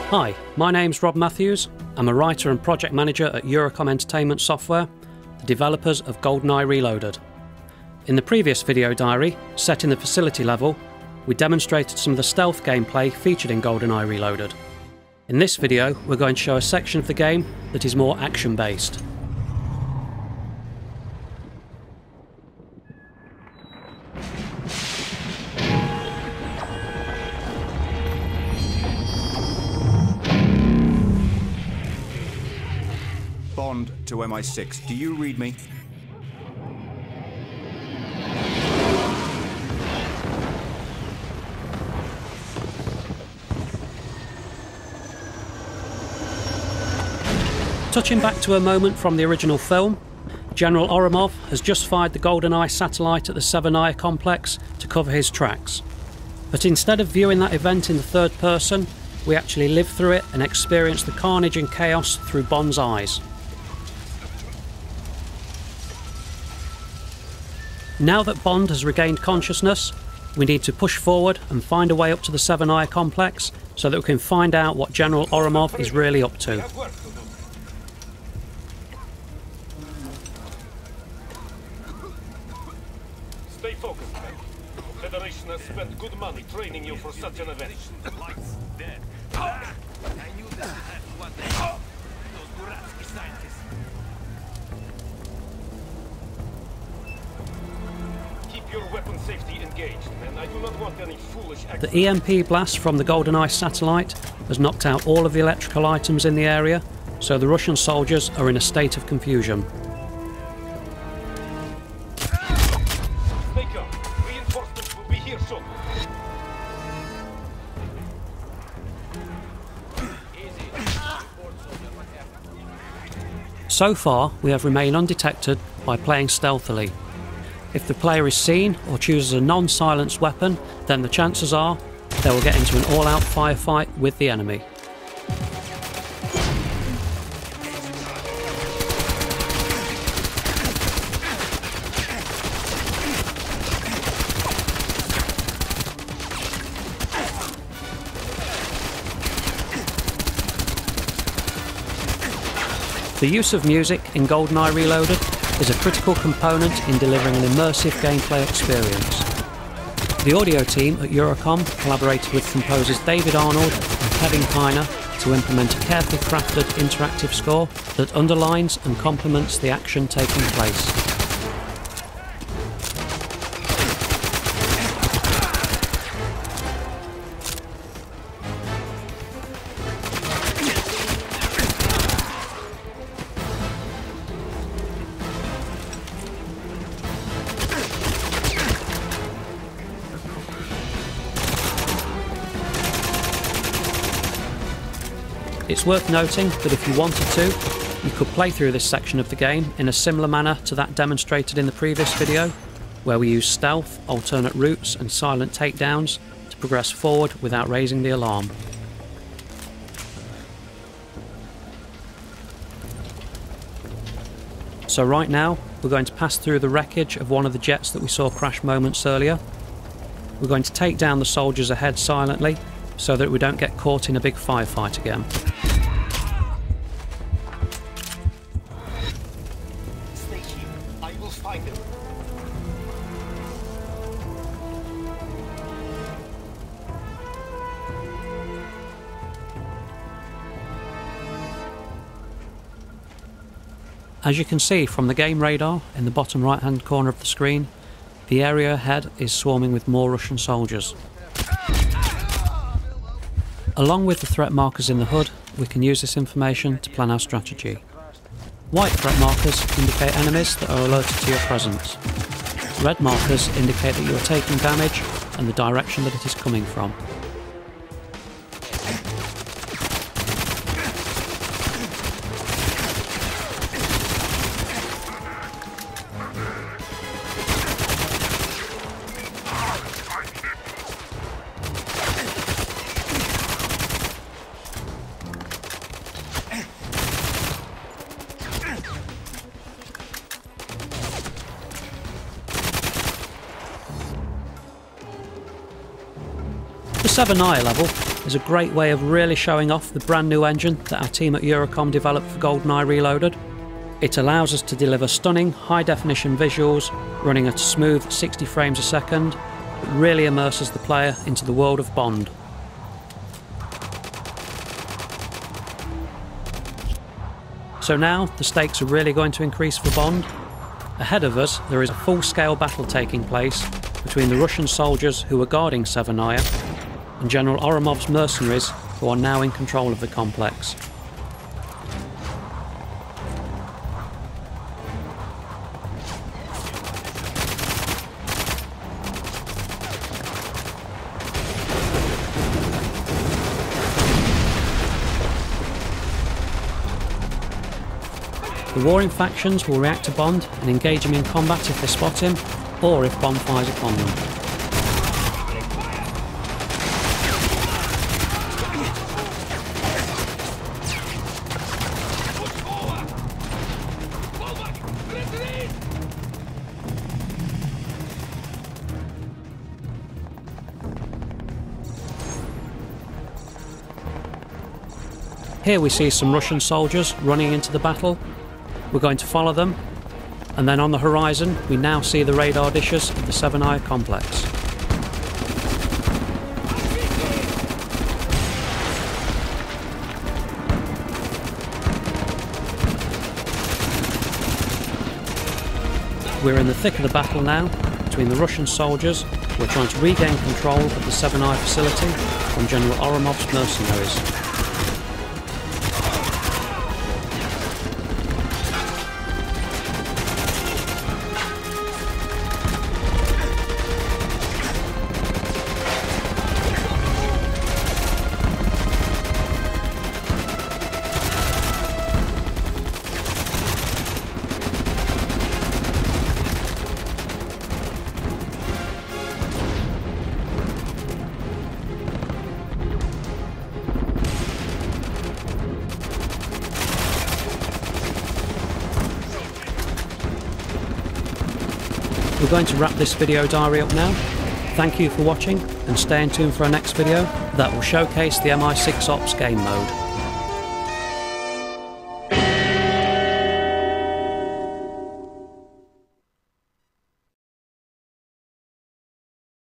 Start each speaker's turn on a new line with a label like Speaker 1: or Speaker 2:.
Speaker 1: Hi, my name's Rob Matthews. I'm a writer and project manager at Eurocom Entertainment Software, the developers of GoldenEye Reloaded. In the previous video diary, set in the facility level, we demonstrated some of the stealth gameplay featured in GoldenEye Reloaded. In this video, we're going to show a section of the game that is more action-based.
Speaker 2: Bond to MI6. Do you read me?
Speaker 1: Touching back to a moment from the original film, General Oromov has just fired the GoldenEye satellite at the Severnaya complex to cover his tracks. But instead of viewing that event in the third person, we actually live through it and experience the carnage and chaos through Bond's eyes. Now that Bond has regained consciousness, we need to push forward and find a way up to the Severnaya complex so that we can find out what General Oromov is really up to.
Speaker 3: Stay focused, man. The Federation has spent good money training you for such an event.
Speaker 4: Lights dead. I knew that you had one day. Those Duratsky scientists.
Speaker 3: Keep your weapon safety engaged, and I do not want any foolish actions.
Speaker 1: The EMP blast from the GoldenEye satellite has knocked out all of the electrical items in the area, so the Russian soldiers are in a state of confusion.
Speaker 3: Stay calm. Reinforcements will be here soon.
Speaker 1: So far, we have remained undetected by playing stealthily. If the player is seen or chooses a non-silenced weapon, then the chances are they will get into an all-out firefight with the enemy. The use of music in GoldenEye Reloaded is a critical component in delivering an immersive gameplay experience. The audio team at Eurocom collaborated with composers David Arnold and Kevin Kiner to implement a carefully crafted interactive score that underlines and complements the action taking place. It's worth noting that if you wanted to, you could play through this section of the game in a similar manner to that demonstrated in the previous video, where we use stealth, alternate routes and silent takedowns to progress forward without raising the alarm. So right now, we're going to pass through the wreckage of one of the jets that we saw crash moments earlier. We're going to take down the soldiers ahead silently, so that we don't get caught in a big firefight again.
Speaker 3: Stay here. I will find them.
Speaker 1: As you can see from the game radar in the bottom right hand corner of the screen, the area ahead is swarming with more Russian soldiers. Along with the threat markers in the HUD, we can use this information to plan our strategy. White threat markers indicate enemies that are alerted to your presence. Red markers indicate that you are taking damage and the direction that it is coming from. The Severnaya level is a great way of really showing off the brand new engine that our team at Eurocom developed for GoldenEye Reloaded. It allows us to deliver stunning high definition visuals running at a smooth 60 frames a second. It really immerses the player into the world of Bond. So now the stakes are really going to increase for Bond. Ahead of us there is a full-scale battle taking place between the Russian soldiers who are guarding Severnaya and General Oromov's mercenaries who are now in control of the complex. The warring factions will react to Bond and engage him in combat if they spot him, or if Bond fires upon them. Here we see some Russian soldiers running into the battle. We're going to follow them, and then on the horizon we now see the radar dishes of the Severnaya complex. We're in the thick of the battle now between the Russian soldiers who are trying to regain control of the Severnaya facility from General Oromov's mercenaries. We're going to wrap this video diary up now. Thank you for watching and stay in tune for our next video that will showcase the MI6 Ops game mode.